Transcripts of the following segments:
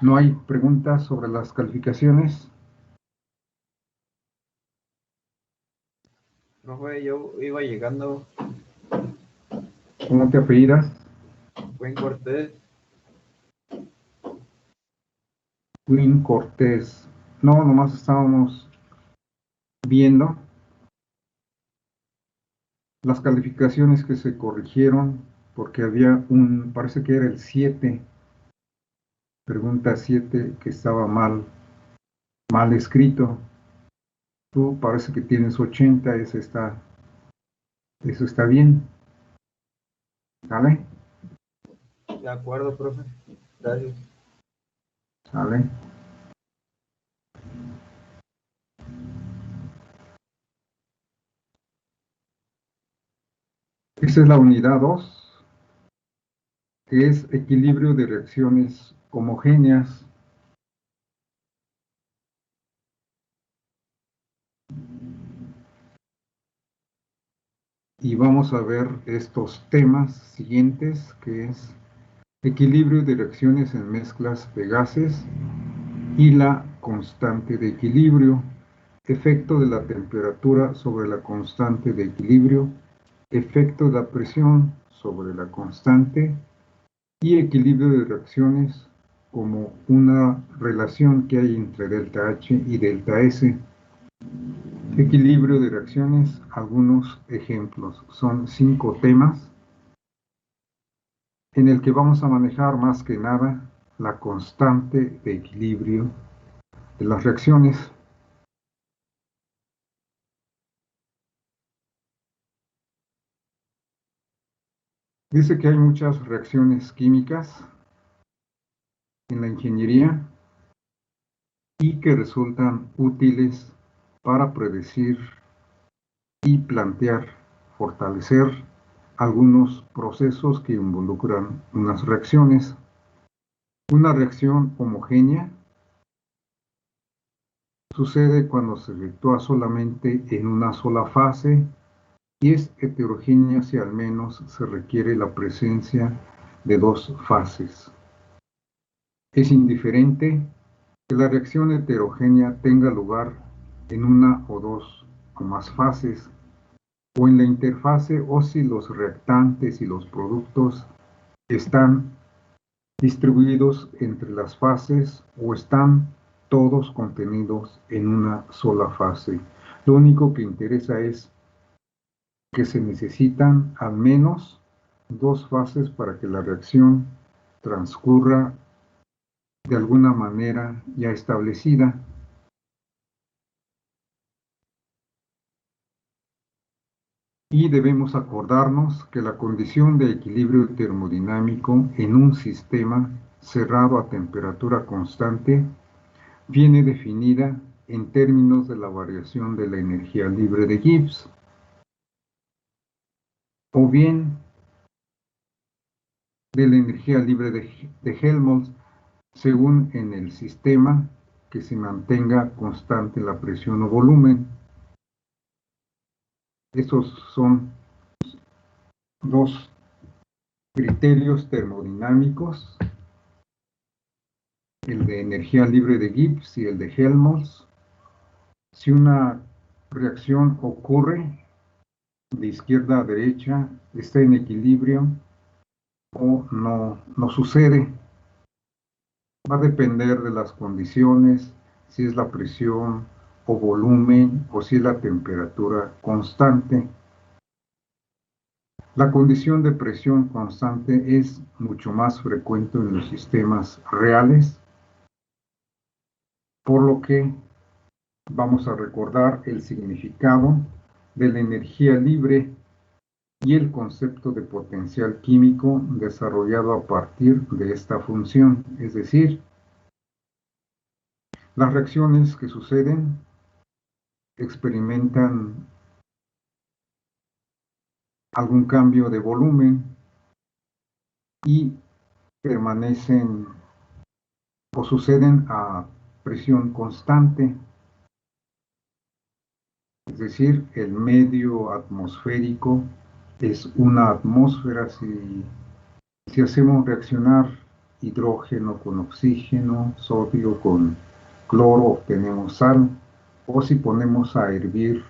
¿No hay preguntas sobre las calificaciones? Profe, yo iba llegando. ¿Cómo te apellidas? Buen Cortés. Queen Cortés. No, nomás estábamos viendo las calificaciones que se corrigieron porque había parece que era el 7, pregunta 7, que estaba mal escrito. Tú parece que tienes 80, eso está bien. ¿Sale? De acuerdo, profe. Gracias. ¿Sale? Esa es la unidad 2, que es equilibrio de reacciones homogéneas. Y vamos a ver estos temas siguientes, que es equilibrio de reacciones en mezclas de gases y la constante de equilibrio, efecto de la temperatura sobre la constante de equilibrio, efecto de la presión sobre la constante y equilibrio de reacciones como una relación que hay entre delta H y delta S. Equilibrio de reacciones, algunos ejemplos. Son 5 temas en el que vamos a manejar más que nada la constante de equilibrio de las reacciones. Dice que hay muchas reacciones químicas en la ingeniería y que resultan útiles para predecir y plantear, fortalecer algunos procesos que involucran unas reacciones. Una reacción homogénea sucede cuando se efectúa solamente en una sola fase y es heterogénea si al menos se requiere la presencia de 2 fases. Es indiferente que la reacción heterogénea tenga lugar en una o 2 o más fases, o en la interfase, o si los reactantes y los productos están distribuidos entre las fases o están todos contenidos en una sola fase. Lo único que interesa es que se necesitan al menos 2 fases para que la reacción transcurra de alguna manera ya establecida. Y debemos acordarnos que la condición de equilibrio termodinámico en un sistema cerrado a temperatura constante viene definida en términos de la variación de la energía libre de Gibbs, o bien de la energía libre de Helmholtz, según en el sistema que se mantenga constante la presión o volumen. Estos son 2 criterios termodinámicos, el de energía libre de Gibbs y el de Helmholtz. Si una reacción ocurre de izquierda a derecha, está en equilibrio o no sucede. Va a depender de las condiciones, si es la presión o volumen o si es la temperatura constante. La condición de presión constante es mucho más frecuente en los sistemas reales, por lo que vamos a recordar el significado de la energía libre y el concepto de potencial químico desarrollado a partir de esta función, es decir, las reacciones que suceden experimentan algún cambio de volumen y permanecen o suceden a presión constante, es decir, el medio atmosférico es una atmósfera. Si hacemos reaccionar hidrógeno con oxígeno, sodio con cloro, obtenemos sal, o si ponemos a hervir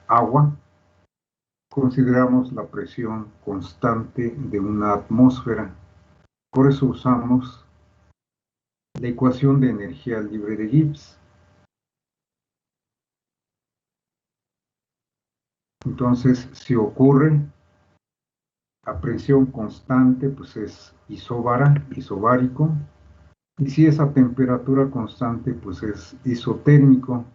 agua, consideramos la presión constante de una atmósfera. Por eso usamos la ecuación de energía libre de Gibbs. Entonces, si ocurre a presión constante, pues es isobárico, y si es a temperatura constante, pues es isotérmico.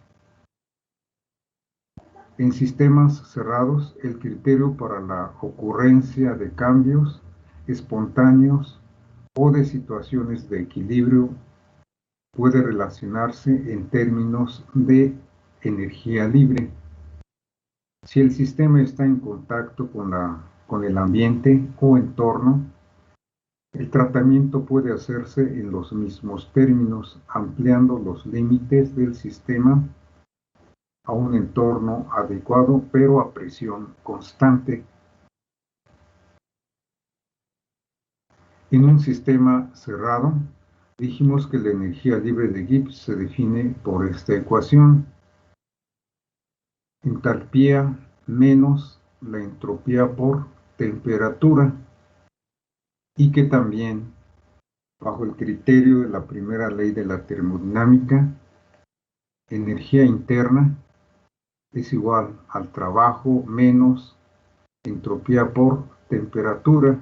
En sistemas cerrados, el criterio para la ocurrencia de cambios espontáneos o de situaciones de equilibrio puede relacionarse en términos de energía libre. Si el sistema está en contacto con el ambiente o entorno, el tratamiento puede hacerse en los mismos términos, ampliando los límites del sistema a un entorno adecuado, pero a presión constante. En un sistema cerrado, dijimos que la energía libre de Gibbs se define por esta ecuación: entalpía menos la entropía por temperatura, y que también, bajo el criterio de la primera ley de la termodinámica, energía interna es igual al trabajo menos entropía por temperatura.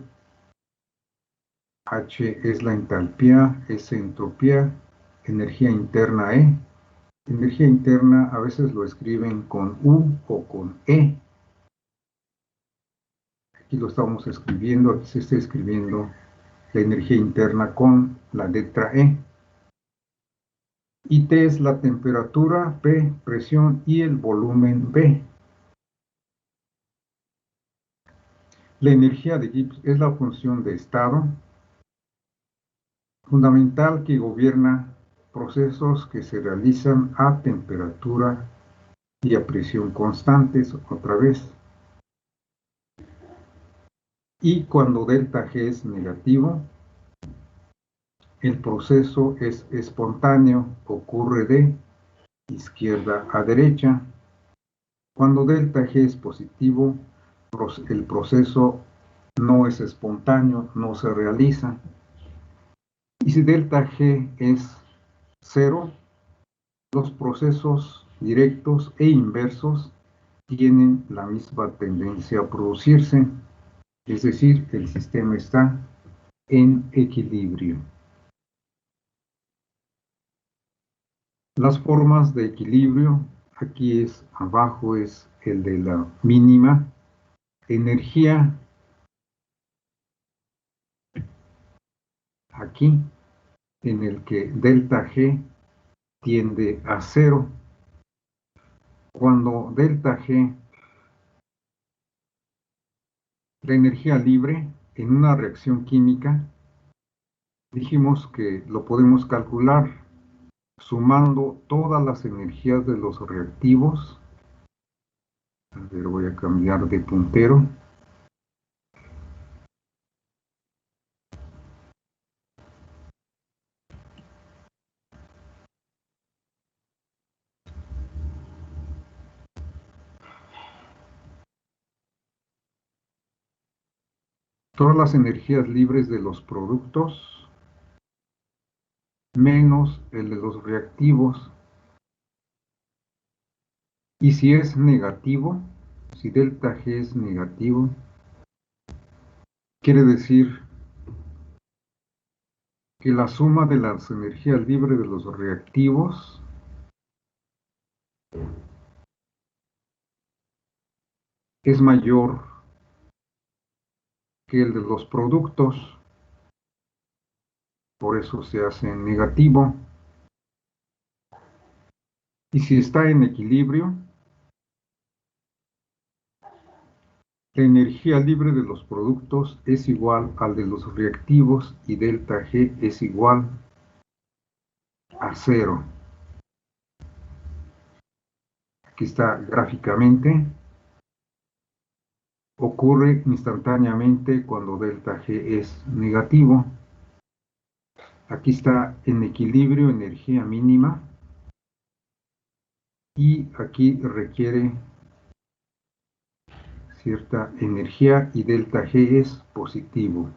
H es la entalpía, S entropía, energía interna E. Energía interna a veces lo escriben con U o con E. Aquí lo estamos escribiendo, aquí se está escribiendo la energía interna con la letra E. Y T es la temperatura, P presión y el volumen B. La energía de Gibbs es la función de estado fundamental que gobierna procesos que se realizan a temperatura y a presión constantes, otra vez. Y cuando delta G es negativo, el proceso es espontáneo, ocurre de izquierda a derecha. Cuando delta G es positivo, el proceso no es espontáneo, no se realiza. Y si delta G es 0, los procesos directos e inversos tienen la misma tendencia a producirse, es decir, el sistema está en equilibrio. Las formas de equilibrio, aquí es abajo, es el de la mínima energía, aquí, en el que delta G tiende a 0. Cuando delta G, la energía libre en una reacción química, dijimos que lo podemos calcular sumando todas las energías de los reactivos. A ver, voy a cambiar de puntero. Todas las energías libres de los productos menos el de los reactivos. Y si es negativo, si delta G es negativo, quiere decir que la suma de las energías libres de los reactivos es mayor que el de los productos, por eso se hace negativo. Y si está en equilibrio, la energía libre de los productos es igual al de los reactivos y delta G es igual a 0. Aquí está gráficamente. Ocurre instantáneamente cuando delta G es negativo. Aquí está en equilibrio, energía mínima, y aquí requiere cierta energía y delta G es positivo.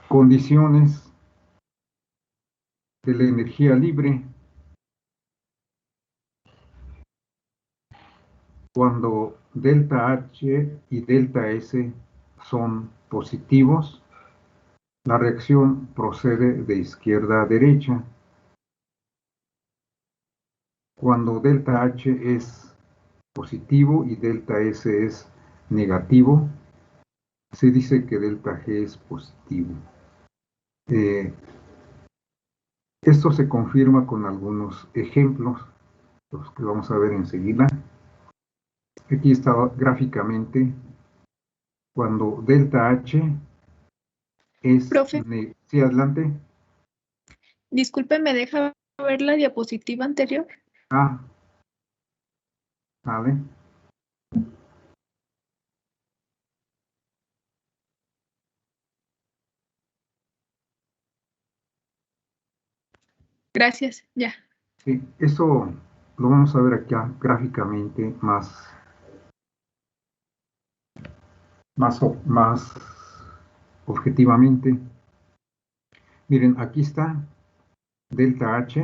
Condiciones de la energía libre. Cuando delta H y delta S son positivos, la reacción procede de izquierda a derecha. Cuando delta H es positivo y delta S es negativo, se dice que delta G es positivo. Esto se confirma con algunos ejemplos, los que vamos a ver enseguida. Aquí está gráficamente cuando delta H es... Profe, Sí, adelante. disculpe, ¿me deja ver la diapositiva anterior? Ah, vale. Gracias, ya. Sí, eso lo vamos a ver acá gráficamente más objetivamente. Miren, aquí está delta H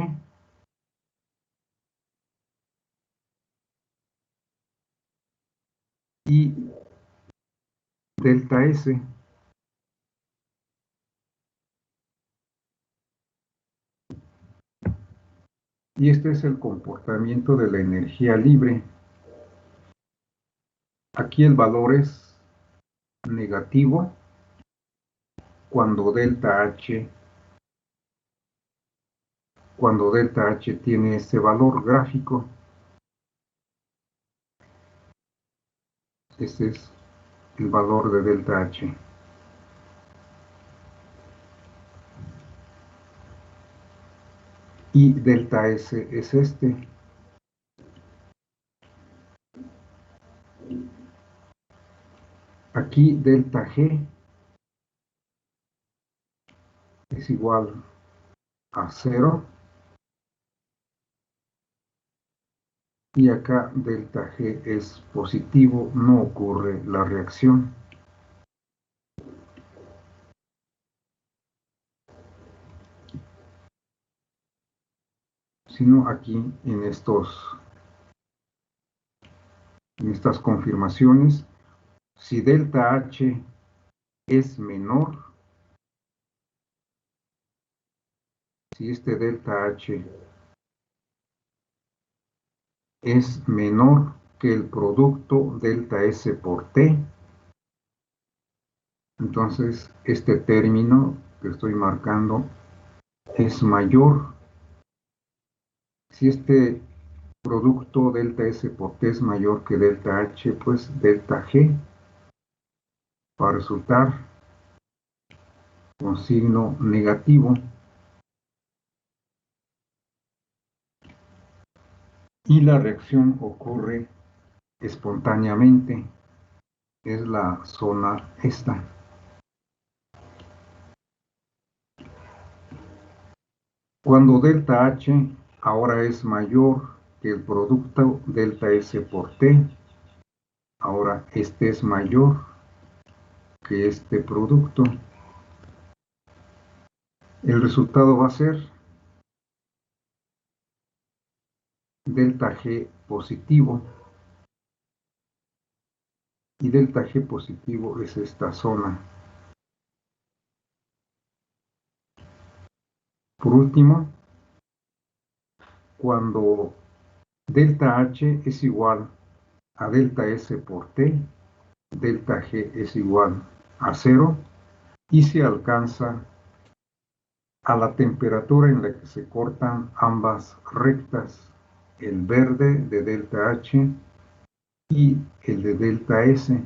y delta S. Y este es el comportamiento de la energía libre. Aquí el valor es negativo cuando delta H tiene este valor gráfico. Este es el valor de delta H. Y delta S es este. Aquí delta G es igual a 0. Y acá delta G es positivo, no ocurre la reacción. Sino aquí en estas confirmaciones, si delta H es menor, si este delta H es menor que el producto delta S por T, entonces este término que estoy marcando es mayor. Si este producto delta S por T es mayor que delta H, pues delta G va a resultar con signo negativo. Y la reacción ocurre espontáneamente. Es la zona esta. Cuando delta H ahora es mayor que el producto delta S por T, ahora este es mayor que este producto. El resultado va a ser delta G positivo. Y delta G positivo es esta zona. Por último, cuando delta H es igual a delta S por T, delta G es igual a 0 y se alcanza a la temperatura en la que se cortan ambas rectas, el verde de delta H y el de delta S.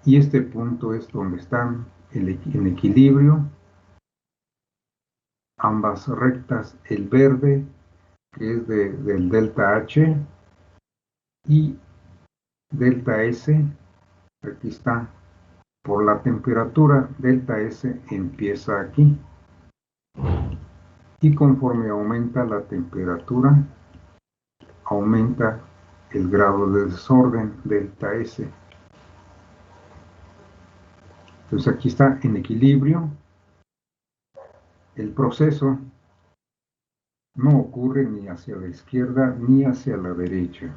Y este punto es donde están en equilibrio ambas rectas, el verde que es del delta H y delta S Aquí está. Por la temperatura, delta S empieza aquí. Y conforme aumenta la temperatura, aumenta el grado de desorden, delta S. Entonces aquí está en equilibrio. El proceso no ocurre ni hacia la izquierda ni hacia la derecha.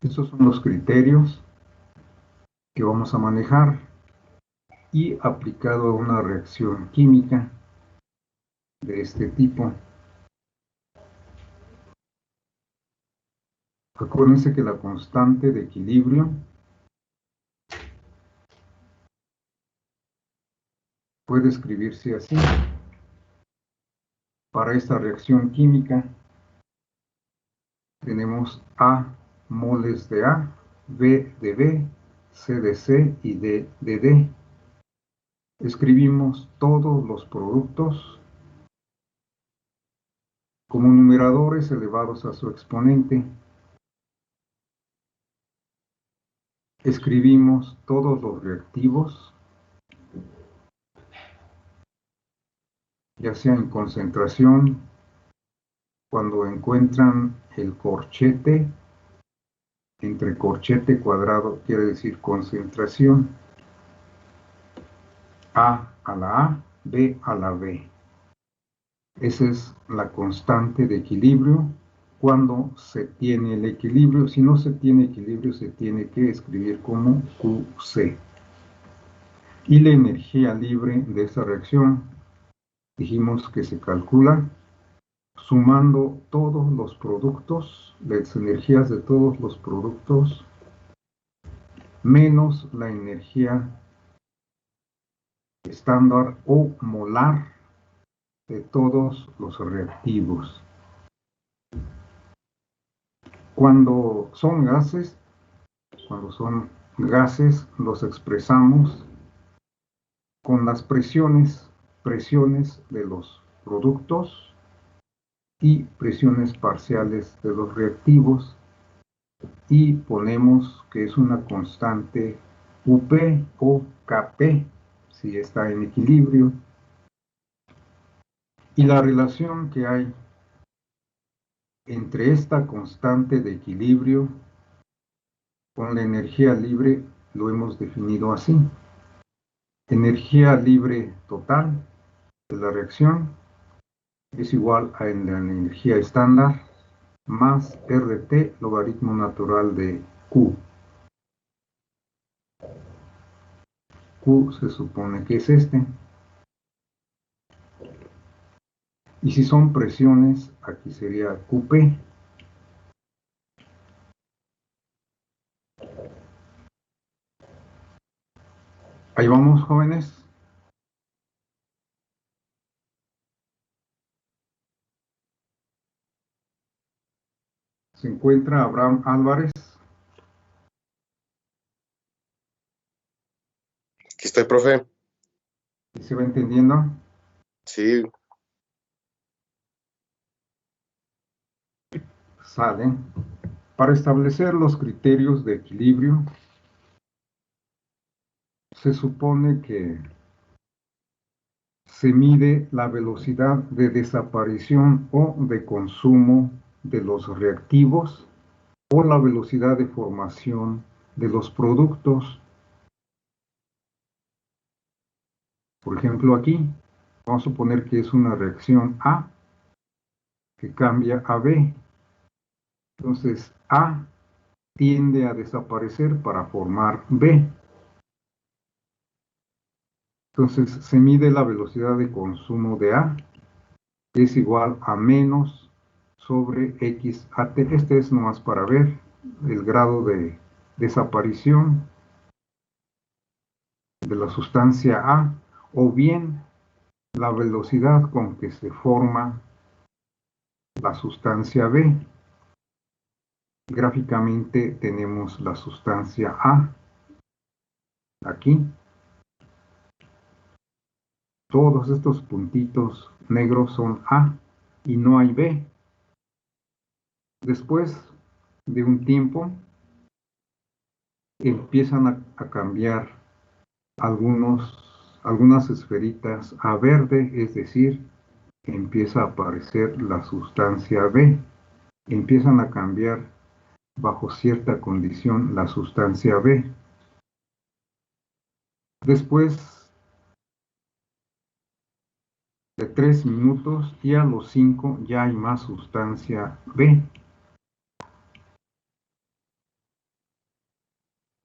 Estos son los criterios que vamos a manejar y aplicado a una reacción química de este tipo. Acuérdense que la constante de equilibrio puede escribirse así. Para esta reacción química tenemos A moles de A, B de B, C de C y D de D. Escribimos todos los productos como numeradores elevados a su exponente. Escribimos todos los reactivos, ya sea en concentración, cuando encuentran el corchete, entre corchete cuadrado quiere decir concentración, A a la A, B a la B. Esa es la constante de equilibrio cuando se tiene el equilibrio. Si no se tiene equilibrio, se tiene que escribir como QC. Y la energía libre de esta reacción, dijimos que se calcula sumando todos los productos, las energías de todos los productos, menos la energía estándar o molar de todos los reactivos. Cuando son gases los expresamos con las presiones de los productos y presiones parciales de los reactivos y ponemos que es una constante UP o KP si está en equilibrio. Y la relación que hay entre esta constante de equilibrio con la energía libre lo hemos definido así. Energía libre total de la reacción es igual a la energía estándar más RT logaritmo natural de Q. Q se supone que es este. Y si son presiones, aquí sería QP. Ahí vamos, jóvenes. Se encuentra Abraham Álvarez. Aquí estoy, profe. ¿Se va entendiendo? Sí. Sale. Para establecer los criterios de equilibrio, se supone que se mide la velocidad de desaparición o de consumo de los reactivos o la velocidad de formación de los productos. Por ejemplo, aquí vamos a suponer que es una reacción A que cambia a B. Entonces, A tiende a desaparecer para formar B. Entonces, se mide la velocidad de consumo de A, que es igual a menos sobre XAT. Este es nomás para ver el grado de desaparición de la sustancia A, o bien la velocidad con que se forma la sustancia B. Gráficamente tenemos la sustancia A aquí. Todos estos puntitos negros son A y no hay B. Después de un tiempo, empiezan a cambiar algunas esferitas a verde, es decir, empieza a aparecer la sustancia B. Empiezan a cambiar bajo cierta condición la sustancia B. Después de 3 minutos y a los 5 ya hay más sustancia B.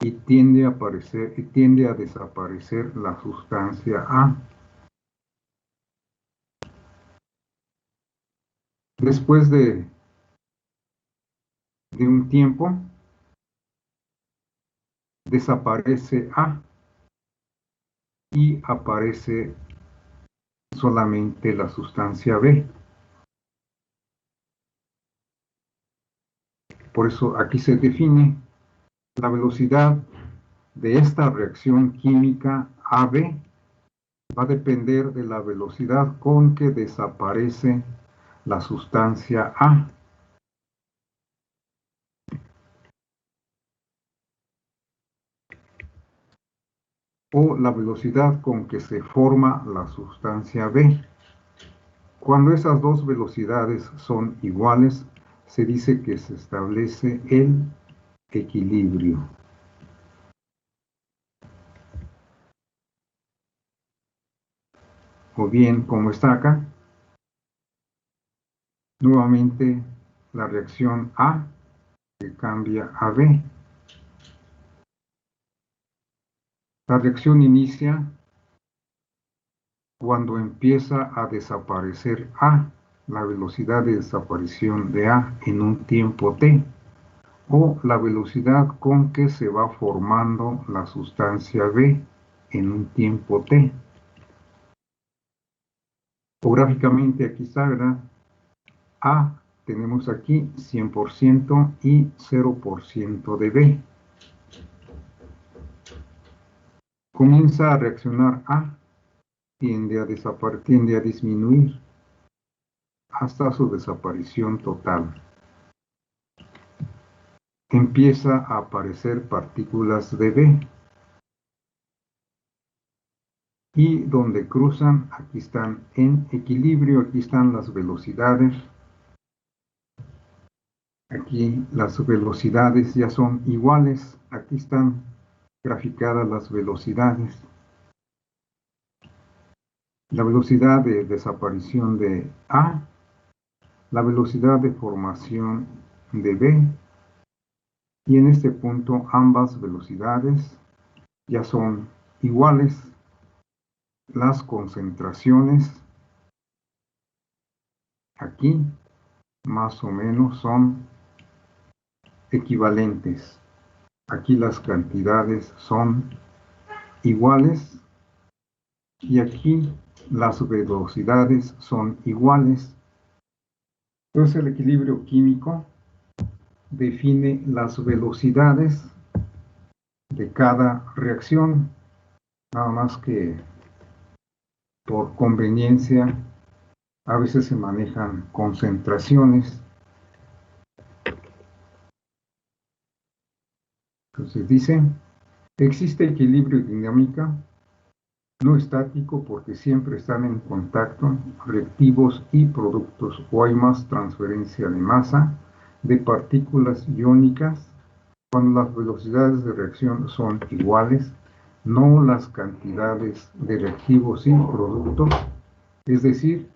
Y tiende a desaparecer la sustancia A. Después de un tiempo, desaparece A y aparece solamente la sustancia B. Por eso aquí se define la velocidad de esta reacción química AB va a depender de la velocidad con que desaparece la sustancia A. O la velocidad con que se forma la sustancia B. Cuando esas dos velocidades son iguales, se dice que se establece el equilibrio. O bien, como está acá, nuevamente la reacción A que cambia a B. La reacción inicia cuando empieza a desaparecer A, la velocidad de desaparición de A en un tiempo t, o la velocidad con que se va formando la sustancia B en un tiempo t. O gráficamente aquí está, ¿verdad? A tenemos aquí 100% y 0% de B. Comienza a reaccionar A, tiende a disminuir hasta su desaparición total. Empieza a aparecer partículas de B. Y donde cruzan, aquí están en equilibrio, aquí están las velocidades. Aquí las velocidades ya son iguales, aquí están graficadas las velocidades. La velocidad de desaparición de A, la velocidad de formación de B, y en este punto ambas velocidades ya son iguales. Las concentraciones aquí más o menos son equivalentes. Aquí las cantidades son iguales y aquí las velocidades son iguales. Entonces el equilibrio químico define las velocidades de cada reacción, nada más que por conveniencia a veces se manejan concentraciones. Entonces dice, existe equilibrio y dinámica no estático porque siempre están en contacto reactivos y productos, o hay más transferencia de masa de partículas iónicas cuando las velocidades de reacción son iguales, no las cantidades de reactivos y productos, es decir,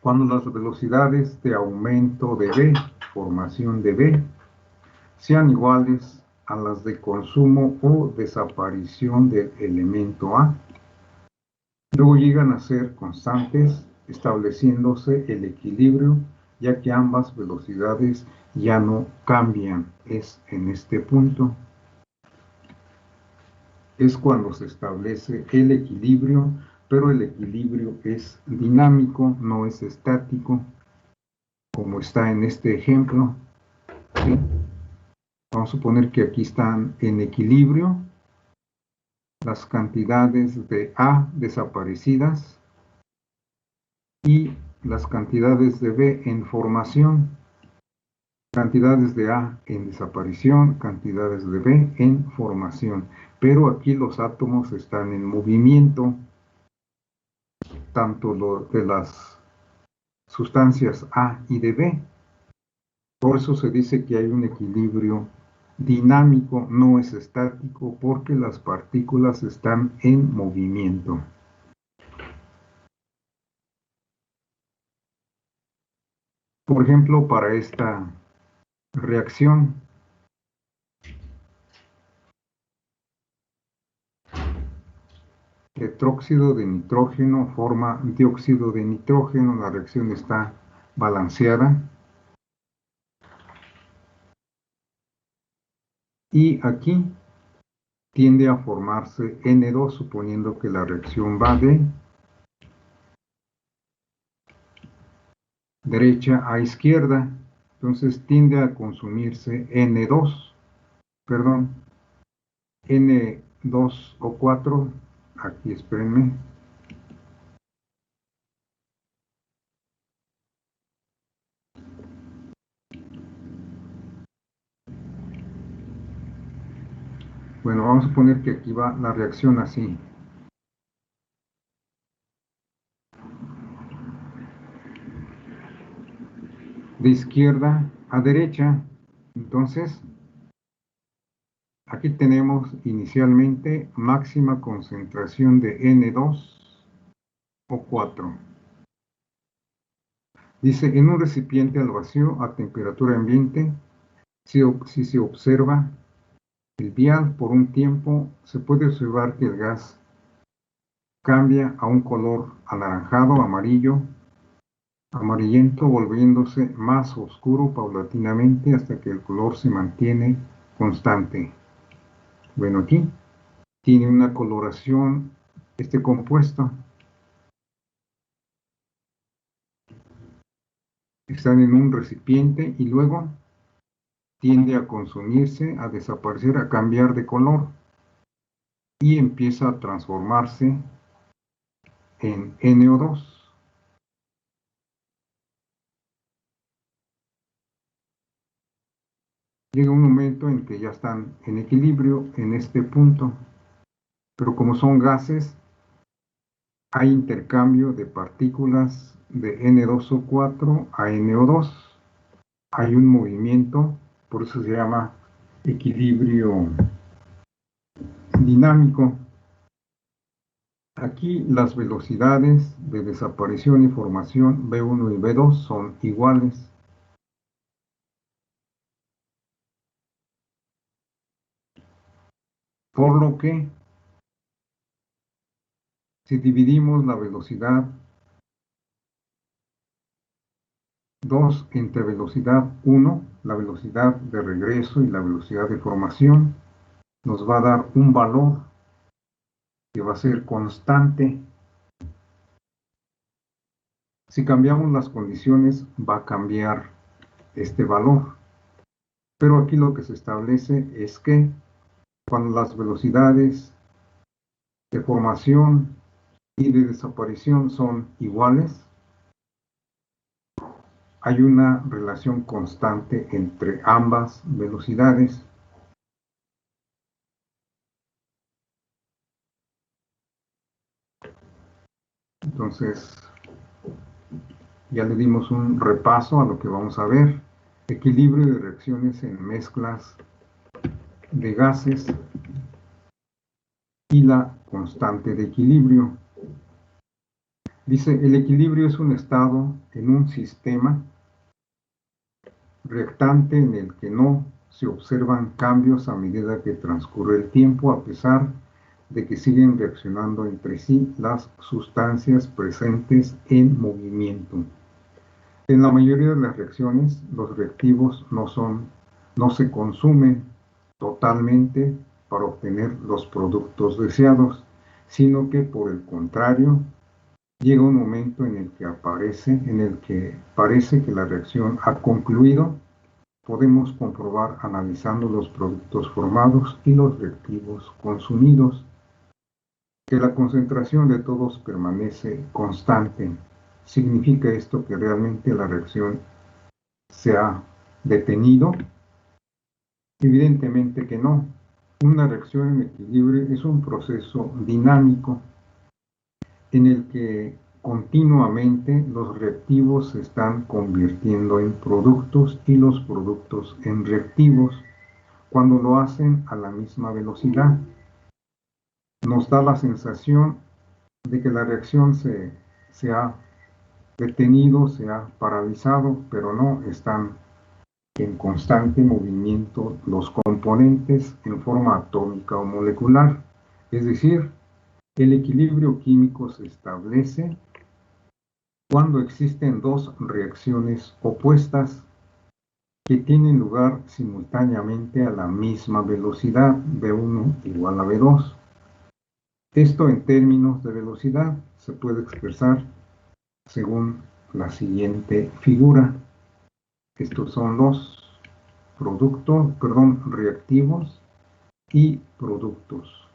cuando las velocidades de aumento de B, formación de B, sean iguales a las de consumo o desaparición del elemento A. Luego llegan a ser constantes, estableciéndose el equilibrio, ya que ambas velocidades ya no cambian. Es en este punto. Es cuando se establece el equilibrio, pero el equilibrio es dinámico, no es estático, como está en este ejemplo. ¿Sí? Vamos a suponer que aquí están en equilibrio las cantidades de A desaparecidas y las cantidades de B en formación. cantidades de A en desaparición, cantidades de B en formación. Pero aquí los átomos están en movimiento, tanto de las sustancias A y de B. Por eso se dice que hay un equilibrio dinámico, no es estático, porque las partículas están en movimiento. Por ejemplo, para esta reacción, tetróxido de nitrógeno forma dióxido de nitrógeno, la reacción está balanceada. Y aquí tiende a formarse N2, suponiendo que la reacción va de derecha a izquierda. Entonces tiende a consumirse N2, perdón, N2 o 4, aquí espérenme. Bueno, vamos a poner que aquí va la reacción así. De izquierda a derecha. Entonces, aquí tenemos inicialmente máxima concentración de N2 o 4. Dice, en un recipiente al vacío a temperatura ambiente, si se observa el vial por un tiempo, se puede observar que el gas cambia a un color anaranjado, amarillo, amarillento, volviéndose más oscuro paulatinamente hasta que el color se mantiene constante. Bueno, aquí tiene una coloración este compuesto. Están en un recipiente y luego tiende a consumirse, a desaparecer, a cambiar de color y empieza a transformarse en NO2. Llega un momento en que ya están en equilibrio en este punto, pero como son gases, hay intercambio de partículas de N2O4 a NO2. Hay un movimiento, por eso se llama equilibrio dinámico. Aquí las velocidades de desaparición y formación V1 y V2 son iguales. Por lo que, si dividimos la velocidad 2 entre velocidad 1, la velocidad de regreso y la velocidad de formación, nos va a dar un valor que va a ser constante. Si cambiamos las condiciones, va a cambiar este valor. Pero aquí lo que se establece es que cuando las velocidades de formación y de desaparición son iguales, hay una relación constante entre ambas velocidades. Entonces, ya le dimos un repaso a lo que vamos a ver. Equilibrio de reacciones en mezclas de gases y la constante de equilibrio. Dice, el equilibrio es un estado en un sistema reactante en el que no se observan cambios a medida que transcurre el tiempo, a pesar de que siguen reaccionando entre sí las sustancias presentes en movimiento. En la mayoría de las reacciones, los reactivos no se consumen totalmente para obtener los productos deseados, sino que por el contrario, llega un momento en el que parece que la reacción ha concluido. Podemos comprobar analizando los productos formados y los reactivos consumidos que la concentración de todos permanece constante. Significa esto que realmente la reacción se ha detenido? Evidentemente que no. Una reacción en equilibrio es un proceso dinámico en el que continuamente los reactivos se están convirtiendo en productos y los productos en reactivos cuando lo hacen a la misma velocidad. Nos da la sensación de que la reacción se ha detenido, se ha paralizado, pero no, están en constante movimiento los componentes en forma atómica o molecular. Es decir, el equilibrio químico se establece cuando existen dos reacciones opuestas que tienen lugar simultáneamente a la misma velocidad, V1 igual a V2. Esto en términos de velocidad se puede expresar según la siguiente figura. Estos son los reactivos y productos.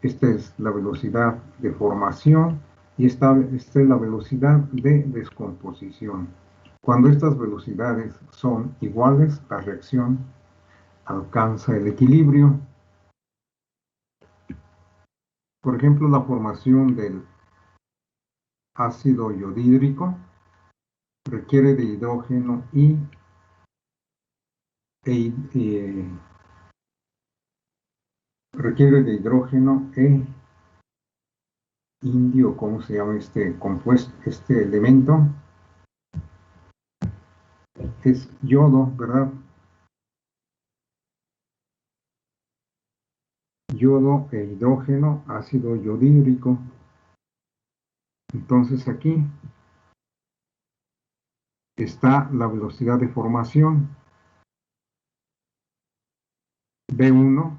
Esta es la velocidad de formación y esta es la velocidad de descomposición. Cuando estas velocidades son iguales, la reacción alcanza el equilibrio. Por ejemplo, la formación del ácido yodhídrico requiere de hidrógeno indio, ¿cómo se llama este compuesto, este elemento? Es yodo, ¿verdad? Yodo e hidrógeno, ácido yodhídrico. Entonces aquí está la velocidad de formación, V1,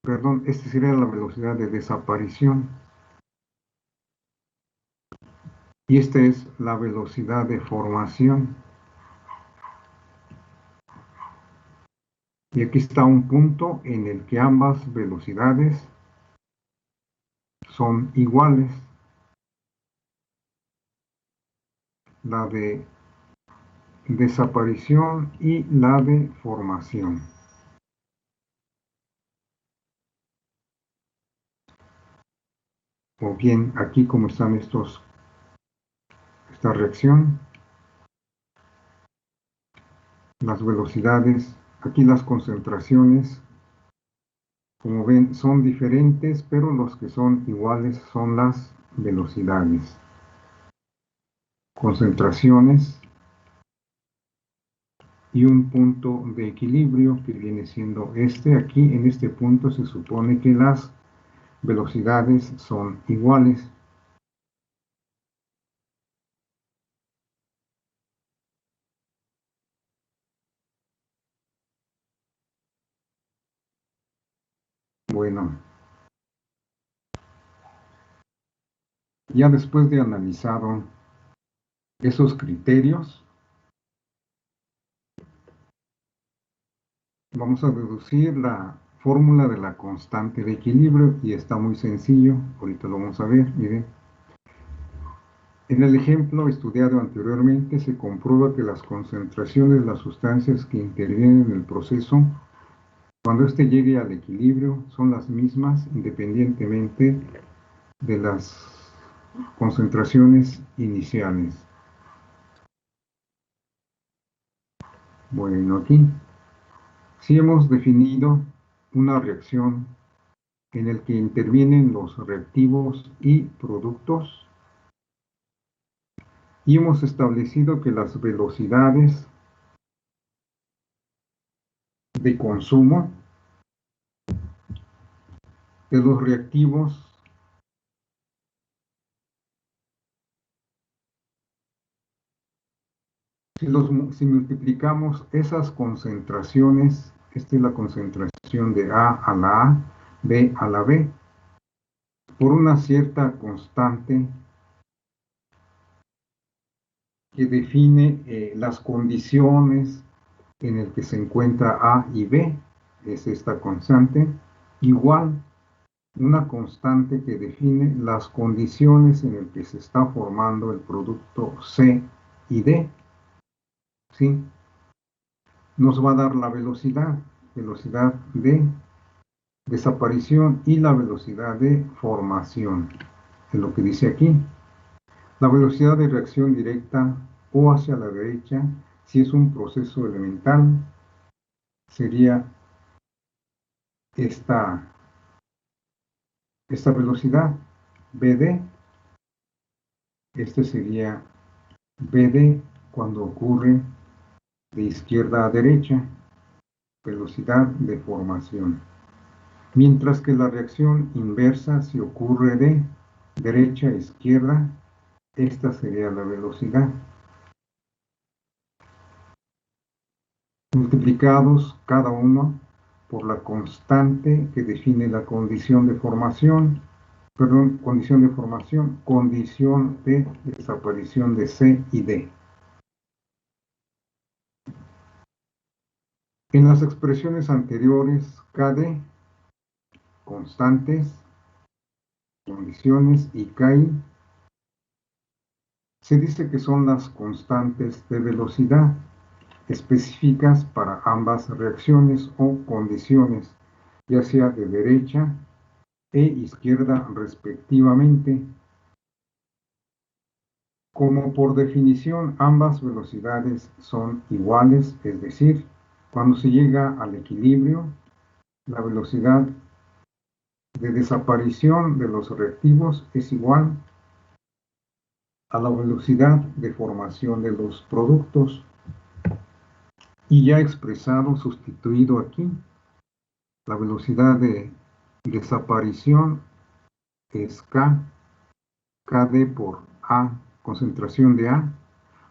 perdón, esta sería la velocidad de desaparición. Y esta es la velocidad de formación. Y aquí está un punto en el que ambas velocidades son iguales. La de desaparición y la de formación. O bien aquí como están esta reacción, las velocidades, aquí las concentraciones, como ven, son diferentes, pero los que son iguales son las velocidades. Concentraciones y un punto de equilibrio que viene siendo este. Aquí en este punto se supone que las velocidades son iguales. Bueno, ya después de analizado esos criterios, vamos a deducir la fórmula de la constante de equilibrio y está muy sencillo, ahorita lo vamos a ver, miren. En el ejemplo estudiado anteriormente se comprueba que las concentraciones de las sustancias que intervienen en el proceso, cuando éste llegue al equilibrio, son las mismas independientemente de las concentraciones iniciales. Bueno, aquí sí hemos definido una reacción en el que intervienen los reactivos y productos y hemos establecido que las velocidades de consumo de los reactivos si multiplicamos esas concentraciones, esta es la concentración de A a la A, B a la B, por una cierta constante que define las condiciones en el que se encuentra A y B, es esta constante, igual una constante que define las condiciones en el que se está formando el producto C y D. ¿sí? Nos va a dar la velocidad de desaparición y la velocidad de formación, es lo que dice aquí. La velocidad de reacción directa o hacia la derecha, si es un proceso elemental, sería esta velocidad, BD. Este sería BD cuando ocurre de izquierda a derecha, velocidad de formación. Mientras que la reacción inversa, si ocurre de derecha a izquierda, esta sería la velocidad. Multiplicados cada uno por la constante que define la condición de formación, condición de desaparición de C y D. En las expresiones anteriores, KD, constantes, condiciones y KI, se dice que son las constantes de velocidad específicas para ambas reacciones o condiciones, ya sea de derecha e izquierda respectivamente. Como por definición ambas velocidades son iguales, es decir, cuando se llega al equilibrio, la velocidad de desaparición de los reactivos es igual a la velocidad de formación de los productos. Y ya expresado, sustituido aquí, la velocidad de desaparición es KD por A, concentración de A,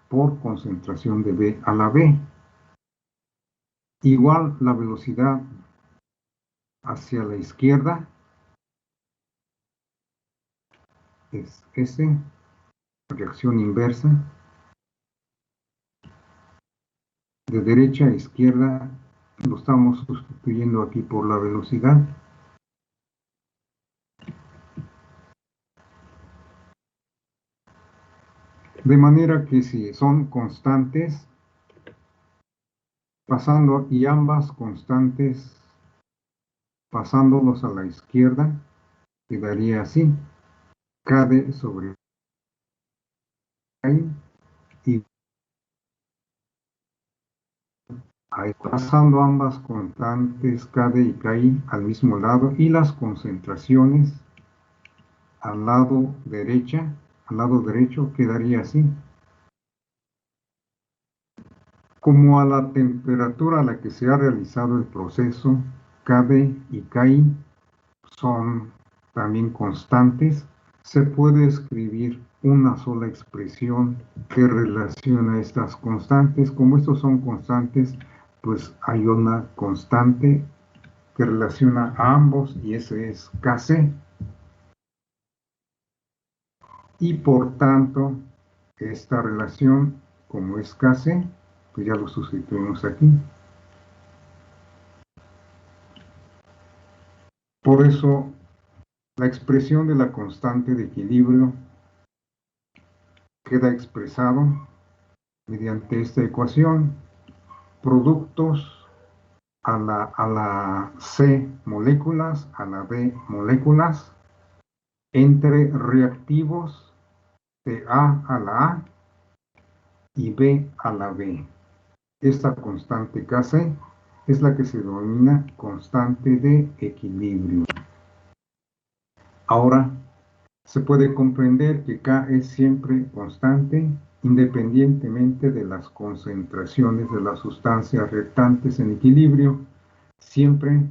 por concentración de B a la B. Igual la velocidad hacia la izquierda es S, reacción inversa. De derecha a izquierda lo estamos sustituyendo aquí por la velocidad. De manera que si son constantes, pasando y ambas constantes pasándolos a la izquierda, quedaría así, KD sobre I, y pasando ambas constantes KD y KI al mismo lado y las concentraciones al lado derecho quedaría así. Como a la temperatura a la que se ha realizado el proceso, KD y KI son también constantes, se puede escribir una sola expresión que relaciona estas constantes. Como estos son constantes, pues hay una constante que relaciona a ambos y ese es Kc. Y por tanto, esta relación, como es Kc, pues ya lo sustituimos aquí. Por eso, la expresión de la constante de equilibrio queda expresado mediante esta ecuación: productos a la C moléculas, a la B moléculas, entre reactivos de A la A y B a la B. Esta constante Kc es la que se denomina constante de equilibrio. Ahora, se puede comprender que K es siempre constante independientemente de las concentraciones de las sustancias reactantes en equilibrio. Siempre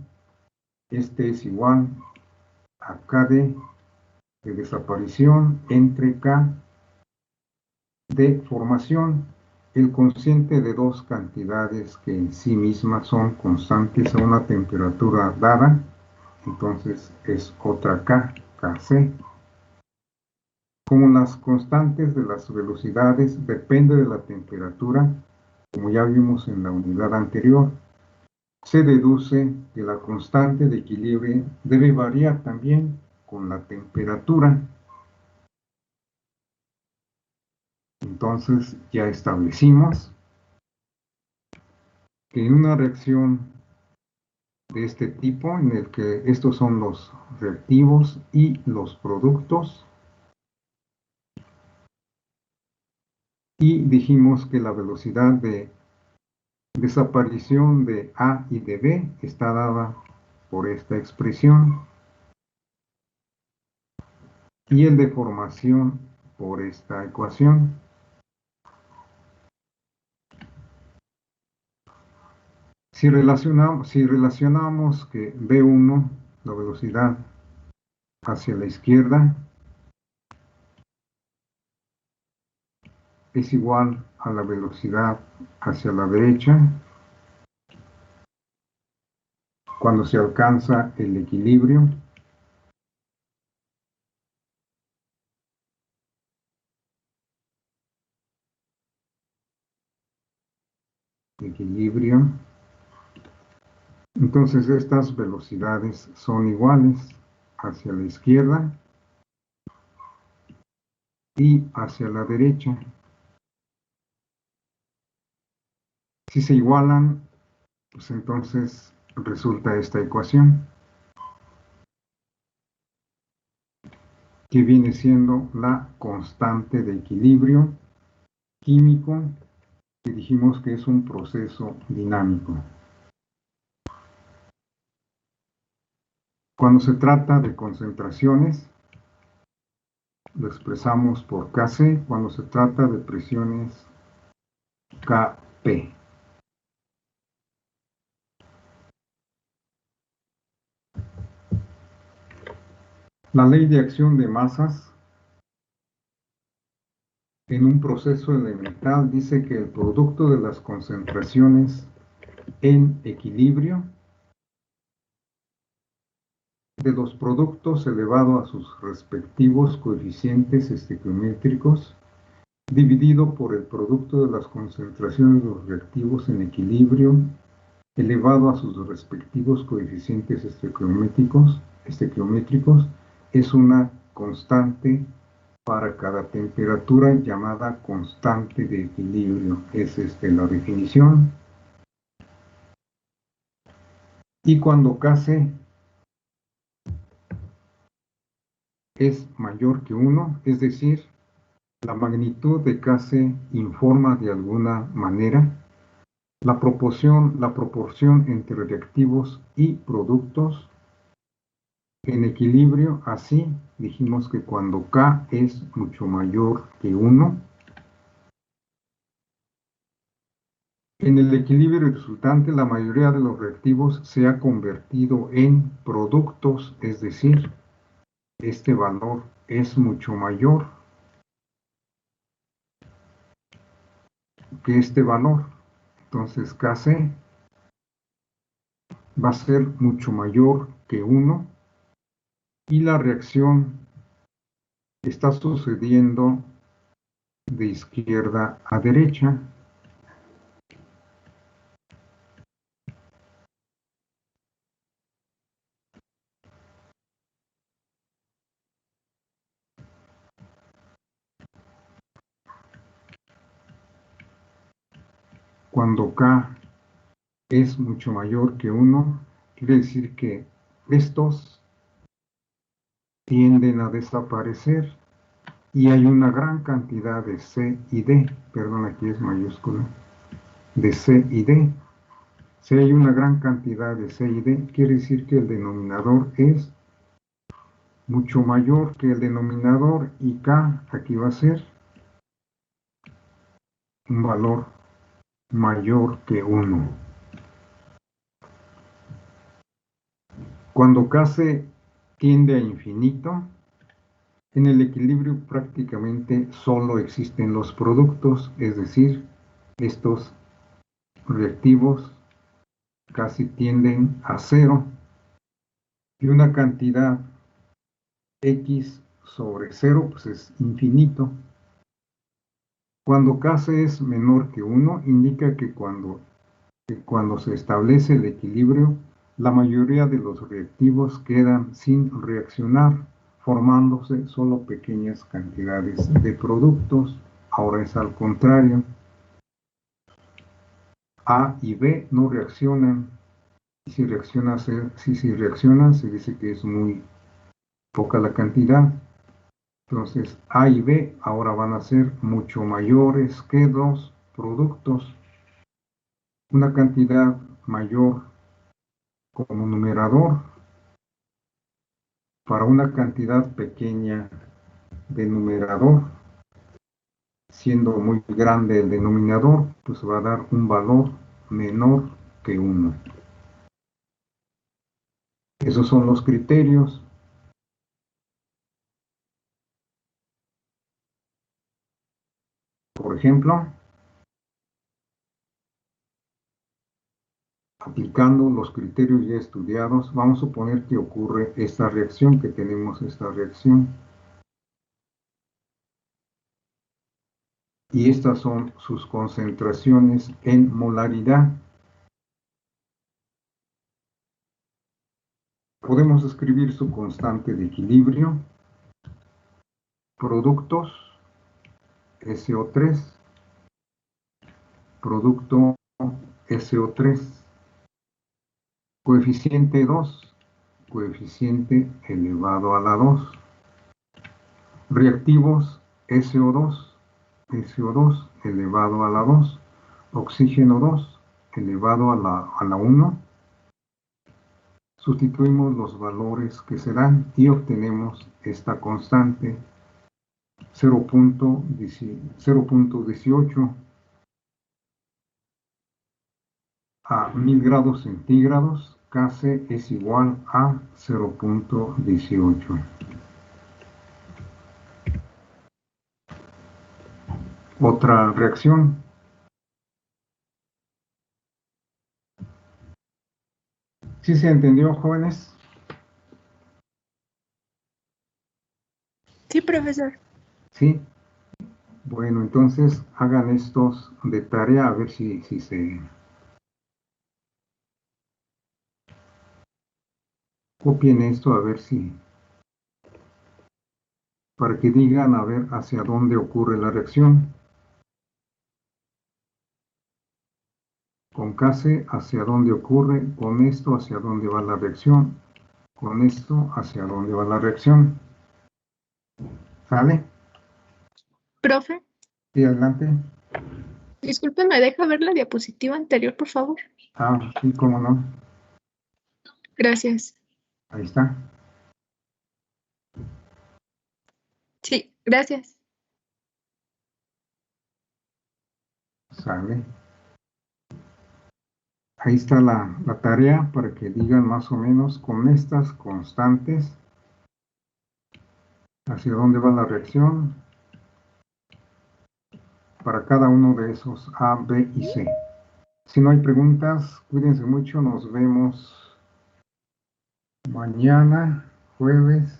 este es igual a KD de desaparición entre K de formación, el cociente de dos cantidades que en sí mismas son constantes a una temperatura dada, entonces es otra K, Kc. Como las constantes de las velocidades dependen de la temperatura, como ya vimos en la unidad anterior, se deduce que la constante de equilibrio debe variar también con la temperatura. Entonces ya establecimos que en una reacción de este tipo, en el que estos son los reactivos y los productos, y dijimos que la velocidad de desaparición de A y de B está dada por esta expresión y el de formación por esta ecuación. Si relacionamos que B1, la velocidad hacia la izquierda, es igual a la velocidad hacia la derecha, cuando se alcanza el equilibrio, entonces estas velocidades son iguales hacia la izquierda y hacia la derecha. Si se igualan, pues entonces resulta esta ecuación, que viene siendo la constante de equilibrio químico, que dijimos que es un proceso dinámico. Cuando se trata de concentraciones, lo expresamos por Kc. Cuando se trata de presiones, Kp. La ley de acción de masas en un proceso elemental dice que el producto de las concentraciones en equilibrio de los productos elevado a sus respectivos coeficientes estequiométricos dividido por el producto de las concentraciones de los reactivos en equilibrio elevado a sus respectivos coeficientes estequiométricos es una constante para cada temperatura llamada constante de equilibrio. Es la definición. Y cuando Kc es mayor que 1, es decir, la magnitud de Kc informa de alguna manera la proporción entre reactivos y productos en equilibrio. Así dijimos que cuando K es mucho mayor que 1, en el equilibrio resultante la mayoría de los reactivos se ha convertido en productos, es decir, este valor es mucho mayor que este valor. Entonces Kc va a ser mucho mayor que 1 y la reacción está sucediendo de izquierda a derecha. Cuando K es mucho mayor que 1, quiere decir que estos tienden a desaparecer y hay una gran cantidad de C y D, perdón, aquí es mayúscula, de C y D. Si hay una gran cantidad de C y D, quiere decir que el denominador es mucho mayor que el denominador y K aquí va a ser un valor mayor que 1. Cuando Kc tiende a infinito, en el equilibrio prácticamente solo existen los productos, es decir, estos reactivos casi tienden a cero y una cantidad X sobre 0 pues es infinito. Cuando Kc es menor que 1, indica que cuando se establece el equilibrio, la mayoría de los reactivos quedan sin reaccionar, formándose solo pequeñas cantidades de productos. Ahora es al contrario. A y B no reaccionan. Y si reaccionan, se dice que es muy poca la cantidad. Entonces, A y B ahora van a ser mucho mayores que dos productos. Una cantidad mayor como numerador para una cantidad pequeña de numerador, siendo muy grande el denominador, pues va a dar un valor menor que 1. Esos son los criterios. Por ejemplo, aplicando los criterios ya estudiados, vamos a suponer que ocurre esta reacción, que tenemos esta reacción. Y estas son sus concentraciones en molaridad. Podemos escribir su constante de equilibrio. Productos, SO3. Producto SO3. Coeficiente 2. Coeficiente elevado a la 2. Reactivos, SO2. SO2 elevado a la 2. Oxígeno 2 elevado a la 1. Sustituimos los valores que se dan y obtenemos esta constante 0.18 a 1000 grados centígrados. Kc es igual a 0.18. Otra reacción. ¿Sí se entendió, jóvenes? Sí, profesor. Sí. Bueno, entonces hagan estos de tarea a ver si se copien esto, a ver si, para que digan a ver hacia dónde ocurre la reacción. Con Kc hacia dónde ocurre, con esto hacia dónde va la reacción, con esto hacia dónde va la reacción. ¿Sale? Profe, Sí, adelante. disculpe, ¿me deja ver la diapositiva anterior, por favor? Ah, sí, cómo no. Gracias. Ahí está. Sí, gracias. Sale. Ahí está la tarea para que digan más o menos con estas constantes hacia dónde va la reacción para cada uno de esos A, B y C. Si no hay preguntas, cuídense mucho, nos vemos mañana, jueves,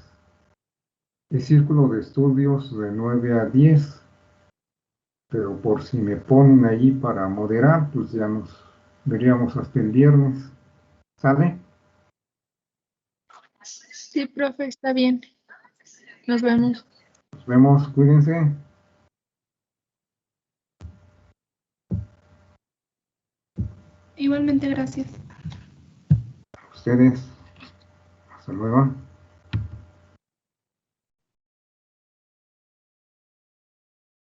el círculo de estudios de 9 a 10, pero por si me ponen allí para moderar, pues ya nos veríamos hasta el viernes. ¿Sale? Sí, profe, está bien. Nos vemos. Nos vemos, cuídense. Igualmente, gracias. Ustedes, hasta luego.